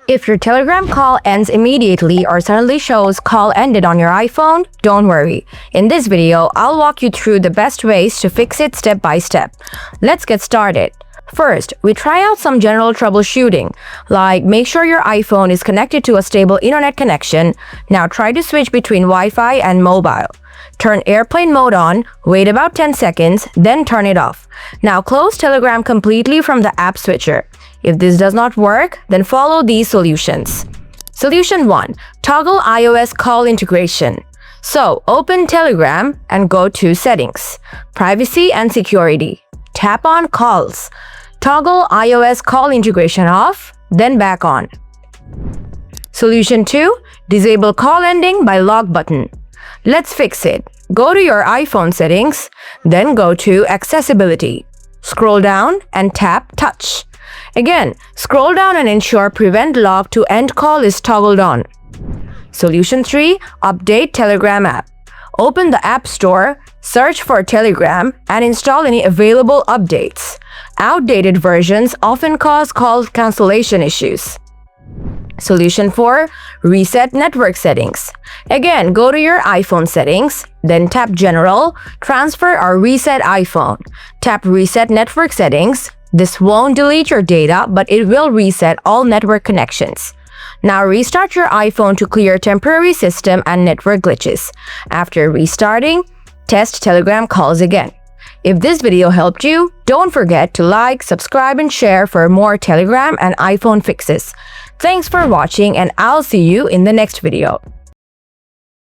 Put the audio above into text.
If your Telegram call ends immediately or suddenly shows call ended on your iPhone, don't worry. In this video, I'll walk you through the best ways to fix it step by step. Let's get started. First, we try out some general troubleshooting, like make sure your iPhone is connected to a stable internet connection. Now try to switch between Wi-Fi and mobile. Turn airplane mode on, wait about 10 seconds, then turn it off. Now close Telegram completely from the app switcher. If this does not work, then follow these solutions. Solution 1. Toggle iOS call integration. So, open Telegram and go to Settings, Privacy and Security. Tap on Calls. Toggle iOS call integration off, then back on. Solution 2. Disable call ending by lock button. Let's fix it. Go to your iPhone settings, then go to Accessibility. Scroll down and tap Touch. Again, scroll down and ensure Prevent Lock to End Call is toggled on. Solution 3. Update Telegram app. Open the App Store, search for Telegram, and install any available updates. Outdated versions often cause call cancellation issues. Solution 4. Reset network settings. Again, go to your iPhone settings, then tap General, Transfer or Reset iPhone. Tap Reset network settings. This won't delete your data, but it will reset all network connections. Now restart your iPhone to clear temporary system and network glitches. After restarting, test Telegram calls again. If this video helped you, don't forget to like, subscribe, and share for more Telegram and iPhone fixes. Thanks for watching, and I'll see you in the next video.